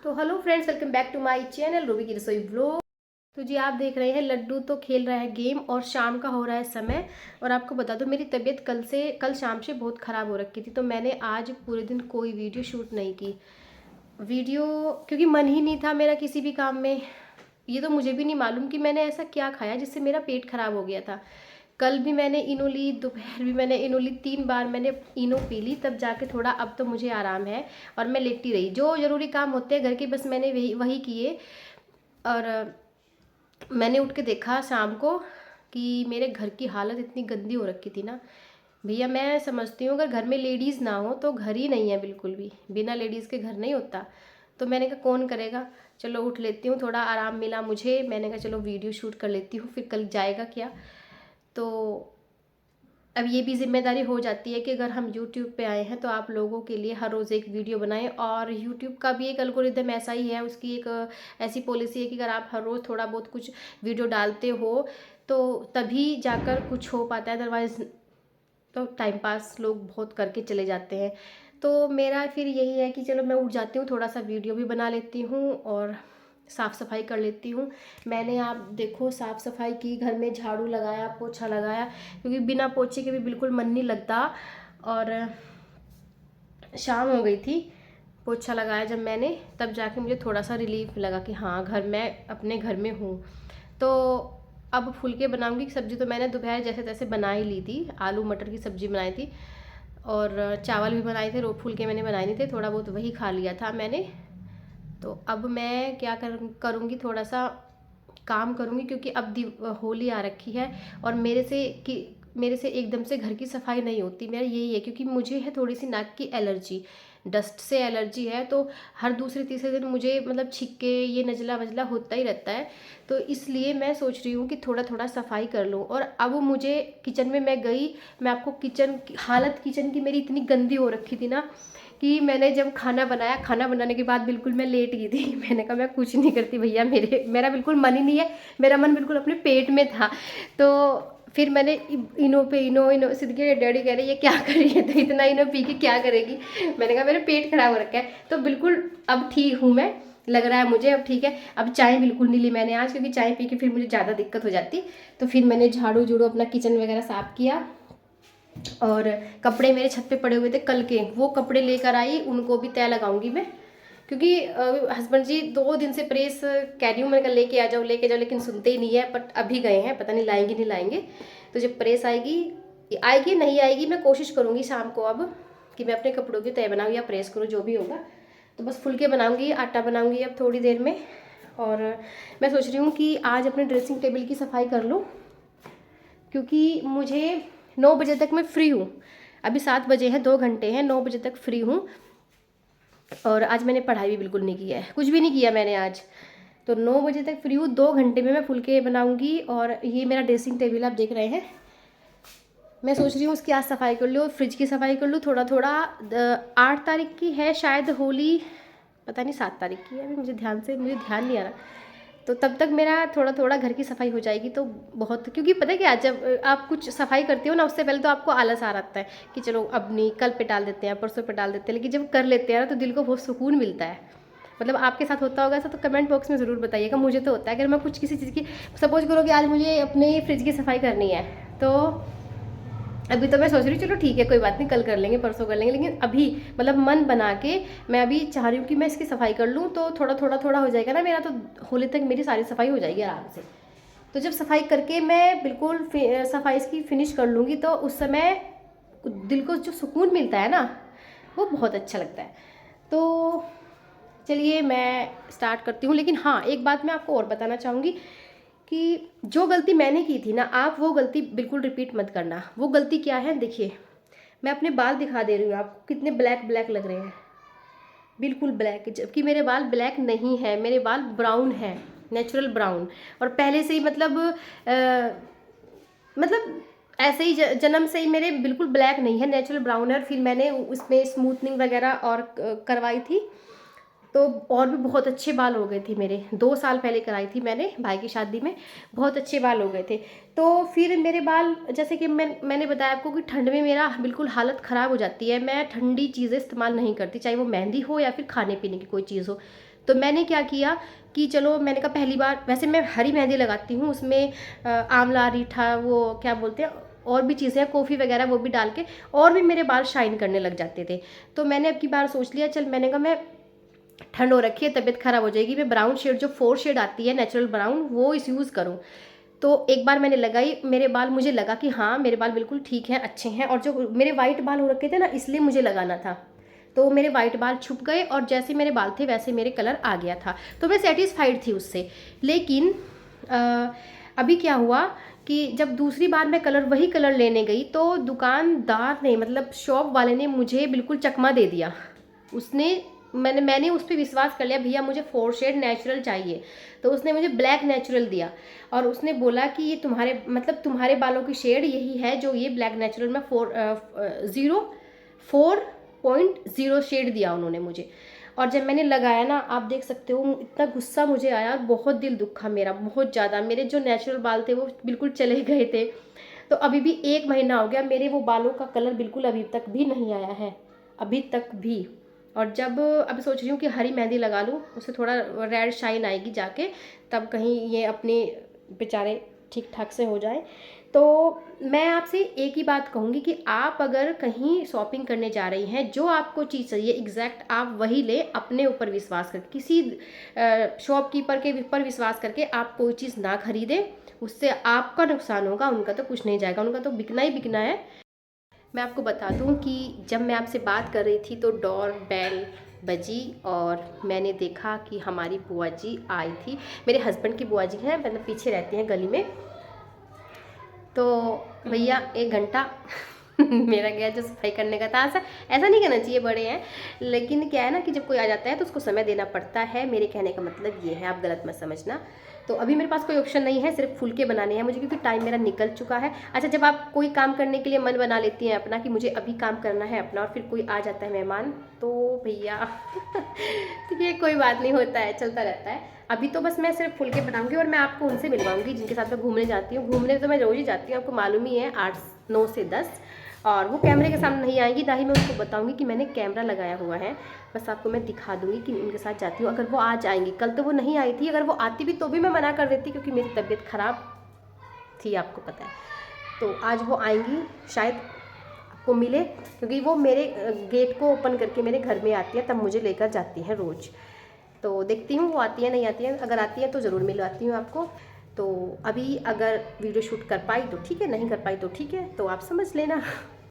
तो hello friends, welcome back to my channel Ruby की रसोई व्लॉग। तो जी आप देख रहे हैं लड्डू तो खेल रहा है गेम और शाम का हो रहा है समय। और आपको बता दो मेरी तबीयत कल शाम से बहुत ख़राब हो रखी थी, तो मैंने आज पूरे दिन कोई वीडियो शूट नहीं की। वीडियो क्योंकि मन ही नहीं था मेरा किसी भी काम में। ये तो मुझे भी नहीं मालूम कि मैंने ऐसा क्या खाया जिससे मेरा पेट खराब हो गया था। कल भी मैंने इनो ली, दोपहर भी मैंने इनो ली, 3 बार मैंने इनो पी ली, तब जाके थोड़ा अब तो मुझे आराम है। और मैं लेटी रही, जो ज़रूरी काम होते हैं घर के बस मैंने वही वही किए। और मैंने उठ के देखा शाम को कि मेरे घर की हालत इतनी गंदी हो रखी थी ना। भैया मैं समझती हूँ अगर घर में लेडीज़ ना हो तो घर ही नहीं है, बिल्कुल भी बिना लेडीज़ के घर नहीं होता। तो मैंने कहा कौन करेगा, चलो उठ लेती हूँ, थोड़ा आराम मिला मुझे। मैंने कहा चलो वीडियो शूट कर लेती हूँ, फिर कल जाएगा क्या। तो अब ये भी जिम्मेदारी हो जाती है कि अगर हम YouTube पे आए हैं तो आप लोगों के लिए हर रोज़ एक वीडियो बनाएं। और YouTube का भी एक एल्गोरिदम ऐसा ही है, उसकी एक ऐसी पॉलिसी है कि अगर आप हर रोज़ थोड़ा बहुत कुछ वीडियो डालते हो तो तभी जाकर कुछ हो पाता है, अदरवाइज़ तो टाइम पास लोग बहुत करके चले जाते हैं। तो मेरा फिर यही है कि चलो मैं उठ जाती हूँ, थोड़ा सा वीडियो भी बना लेती हूँ और साफ़ सफाई कर लेती हूँ। मैंने आप देखो साफ़ सफाई की, घर में झाड़ू लगाया, पोछा लगाया, क्योंकि बिना पोछे के भी बिल्कुल मन नहीं लगता। और शाम हो गई थी, पोछा लगाया जब मैंने, तब जाके मुझे थोड़ा सा रिलीफ लगा कि हाँ घर मैं अपने घर में हूँ। तो अब फुलके बनाऊंगी। सब्ज़ी तो मैंने दोपहर जैसे तैसे बना ही ली थी, आलू मटर की सब्ज़ी बनाई थी और चावल भी बनाए थे। रो फुलके मैंने बनाए नहीं थे, थोड़ा बहुत वही खा लिया था मैंने। तो अब मैं क्या करूँगी, थोड़ा सा काम करूँगी, क्योंकि अब होली आ रखी है और मेरे से एकदम से घर की सफाई नहीं होती। मेरा यही है क्योंकि मुझे है थोड़ी सी नाक की एलर्जी, डस्ट से एलर्जी है। तो हर दूसरे तीसरे दिन मुझे मतलब छिक्के, ये नज़ला वजला होता ही रहता है। तो इसलिए मैं सोच रही हूँ कि थोड़ा थोड़ा सफाई कर लूँ। और अब मुझे किचन में मैं गई, मैं आपको हालत किचन की मेरी इतनी गंदी हो रखी थी ना कि मैंने जब खाना बनाया, खाना बनाने के बाद बिल्कुल मैं लेट गई थी। मैंने कहा मैं कुछ नहीं करती भैया, मेरा बिल्कुल मन ही नहीं है, मेरा मन बिल्कुल अपने पेट में था। तो फिर मैंने इनो पे इनो इनो सिद्धि डैडी कह रहे ये क्या कर रही है, तो इतना इनो पी के क्या करेगी। मैंने कहा मेरा पेट खराब हो रखा है। तो बिल्कुल अब ठीक हूँ मैं, लग रहा है मुझे अब ठीक है। अब चाय बिल्कुल नहीं ली मैंने आज, क्योंकि चाय पी के फिर मुझे ज़्यादा दिक्कत हो जाती। तो फिर मैंने झाड़ू झूड़ू अपना किचन वगैरह साफ़ किया। और कपड़े मेरे छत पे पड़े हुए थे कल के, वो कपड़े लेकर आई, उनको भी तय लगाऊंगी मैं। क्योंकि हस्बैंड जी 2 दिन से प्रेस कह रही हूँ, मैंने कहा लेके जाओ, लेकिन सुनते ही नहीं है। बट अभी गए हैं, पता नहीं लाएंगे नहीं लाएंगे। तो जब प्रेस आएगी आएगी नहीं आएगी, मैं कोशिश करूँगी शाम को अब कि मैं अपने कपड़ों की तय बनाऊँ या प्रेस करूँ, जो भी होगा। तो बस फुलके बनाऊँगी, आटा बनाऊँगी अब थोड़ी देर में। और मैं सोच रही हूँ कि आज अपने ड्रेसिंग टेबल की सफाई कर लूँ, क्योंकि मुझे 9 बजे तक मैं फ्री हूँ। अभी 7 बजे हैं, 2 घंटे हैं, 9 बजे तक फ्री हूँ। और आज मैंने पढ़ाई भी बिल्कुल नहीं किया है, कुछ भी नहीं किया मैंने आज। तो 9 बजे तक फ्री हूँ, 2 घंटे में मैं फुलके बनाऊँगी। और ये मेरा ड्रेसिंग टेबल आप देख रहे हैं, मैं सोच रही हूँ उसकी आज सफाई कर लूँ, फ्रिज की सफाई कर लूँ थोड़ा थोड़ा। 8 तारीख की है शायद होली, पता नहीं 7 तारीख की है, अभी मुझे ध्यान नहीं आ रहा। तो तब तक मेरा थोड़ा थोड़ा घर की सफाई हो जाएगी तो बहुत। क्योंकि पता है क्या, जब आप कुछ सफाई करते हो ना, उससे पहले तो आपको आलस आ रहता है कि चलो अब नहीं, कल पे टाल देते हैं, परसों पे टाल देते हैं। लेकिन जब कर लेते हैं ना तो दिल को बहुत सुकून मिलता है। मतलब आपके साथ होता होगा ऐसा, तो कमेंट बॉक्स में ज़रूर बताइएगा। मुझे तो होता है, अगर मैं कुछ किसी चीज़ की, सपोज करो कि आज मुझे अपने फ्रिज की सफाई करनी है, तो अभी तो मैं सोच रही हूँ चलो ठीक है कोई बात नहीं, कल कर लेंगे, परसों कर लेंगे। लेकिन अभी मतलब मन बना के मैं अभी चाह रही हूँ कि मैं इसकी सफाई कर लूँ, तो थोड़ा थोड़ा थोड़ा हो जाएगा ना मेरा, तो होली तक मेरी सारी सफाई हो जाएगी आराम से। तो जब सफाई करके मैं बिल्कुल सफाई इसकी फिनिश कर लूँगी, तो उस समय दिल को जो सुकून मिलता है ना, वो बहुत अच्छा लगता है। तो चलिए मैं स्टार्ट करती हूँ। लेकिन हाँ, एक बात मैं आपको और बताना चाहूँगी कि जो गलती मैंने की थी ना, आप वो गलती बिल्कुल रिपीट मत करना। वो गलती क्या है, देखिए मैं अपने बाल दिखा दे रही हूँ आपको, कितने ब्लैक ब्लैक लग रहे हैं, बिल्कुल ब्लैक, जबकि मेरे बाल ब्लैक नहीं है, मेरे बाल ब्राउन है, नेचुरल ब्राउन। और पहले से ही मतलब ऐसे ही जन्म से ही मेरे बिल्कुल ब्लैक नहीं है, नेचुरल ब्राउन है। और फिर मैंने उसमें स्मूथनिंग वगैरह और करवाई थी। तो और भी बहुत अच्छे बाल हो गए थे मेरे। 2 साल पहले कराई थी मैंने भाई की शादी में, बहुत अच्छे बाल हो गए थे। तो फिर मेरे बाल, जैसे कि मैंने बताया आपको कि ठंड में मेरा बिल्कुल हालत ख़राब हो जाती है। मैं ठंडी चीज़ें इस्तेमाल नहीं करती, चाहे वो मेहंदी हो या फिर खाने पीने की कोई चीज़ हो। तो मैंने क्या किया कि चलो, मैंने कहा पहली बार, वैसे मैं हरी मेहंदी लगाती हूँ, उसमें आंवला, रीठा, वो क्या बोलते हैं, और भी चीज़ें, कॉफ़ी वगैरह वो भी डाल के, और भी मेरे बाल शाइन करने लग जाते थे। तो मैंने अब की बार सोच लिया, चल, मैंने कहा मैं, ठंड हो रखी है, तबीयत खराब हो जाएगी, मैं ब्राउन शेड, जो 4 शेड आती है नेचुरल ब्राउन, वो इस यूज़ करूँ। तो एक बार मैंने लगाई, मेरे बाल, मुझे लगा कि हाँ मेरे बाल बिल्कुल ठीक हैं, अच्छे हैं। और जो मेरे वाइट बाल हो रखे थे ना, इसलिए मुझे लगाना था, तो मेरे वाइट बाल छुप गए और जैसे मेरे बाल थे वैसे मेरे कलर आ गया था। तो मैं सेटिस्फाइड थी उससे। लेकिन अभी क्या हुआ कि जब दूसरी बार मैं कलर, वही कलर लेने गई, तो दुकानदार ने, मतलब शॉप वाले ने, मुझे बिल्कुल चकमा दे दिया। उसने, मैंने उस पर विश्वास कर लिया, भैया मुझे 4 शेड नेचुरल चाहिए, तो उसने मुझे ब्लैक नेचुरल दिया। और उसने बोला कि ये तुम्हारे, मतलब तुम्हारे बालों की शेड यही है जो ये ब्लैक नेचुरल में 4.0 शेड दिया उन्होंने मुझे। और जब मैंने लगाया ना, आप देख सकते हो, इतना गुस्सा मुझे आया, बहुत दिल दुखा मेरा, बहुत ज़्यादा। मेरे जो नेचुरल बाल थे वो बिल्कुल चले गए थे। तो अभी भी 1 महीना हो गया, मेरे वो बालों का कलर बिल्कुल अभी तक भी नहीं आया है, अभी तक भी। और जब अभी सोच रही हूँ कि हरी मेहंदी लगा लूँ, उससे थोड़ा रेड शाइन आएगी जाके, तब कहीं ये अपने बेचारे ठीक ठाक से हो जाए। तो मैं आपसे एक ही बात कहूँगी कि आप अगर कहीं शॉपिंग करने जा रही हैं, जो आपको चीज़ चाहिए एग्जैक्ट आप वही लें, अपने ऊपर विश्वास करके, किसी शॉपकीपर के ऊपर विश्वास करके आप कोई चीज़ ना खरीदें, उससे आपका नुकसान होगा, उनका तो कुछ नहीं जाएगा, उनका तो बिकना ही बिकना है। मैं आपको बता दूं कि जब मैं आपसे बात कर रही थी तो डोर बेल बजी और मैंने देखा कि हमारी बुआ जी आई थी। मेरे हस्बैंड की बुआ जी हैं, मतलब पीछे रहती हैं गली में। तो भैया 1 घंटा मेरा गया जो सफाई करने का था। ऐसा नहीं करना चाहिए, बड़े हैं, लेकिन क्या है ना कि जब कोई आ जाता है तो उसको समय देना पड़ता है। मेरे कहने का मतलब ये है, आप गलत मत समझना। तो अभी मेरे पास कोई ऑप्शन नहीं है, सिर्फ फुलके बनाने हैं मुझे, क्योंकि टाइम मेरा निकल चुका है। अच्छा, जब आप कोई काम करने के लिए मन बना लेती हैं अपना कि मुझे अभी काम करना है अपना, और फिर कोई आ जाता है मेहमान, तो भैया तो ये कोई बात नहीं, होता है, चलता रहता है। अभी तो बस मैं सिर्फ फुलके बनाऊंगी और मैं आपको उनसे मिलवाऊंगी जिनके साथ मैं घूमने जाती हूँ। घूमने तो मैं रोज़ ही जाती हूँ, आपको मालूम ही है, 8-9 से 10। और वो कैमरे के सामने नहीं आएंगी, ना ही मैं उनको बताऊंगी कि मैंने कैमरा लगाया हुआ है। बस आपको मैं दिखा दूंगी कि उनके साथ जाती हूँ। अगर वो आज आएंगी, कल तो वो नहीं आई थी, अगर वो आती भी तो भी मैं मना कर देती, क्योंकि मेरी तबीयत ख़राब थी, आपको पता है। तो आज वो आएंगी, शायद आपको मिले, क्योंकि वो मेरे गेट को ओपन करके मेरे घर में आती है, तब मुझे लेकर जाती है रोज़। तो देखती हूँ वो आती है नहीं आती है, अगर आती है तो ज़रूर मिलवाती हूँ आपको। तो अभी अगर वीडियो शूट कर पाई तो ठीक है, नहीं कर पाई तो ठीक है, तो आप समझ लेना।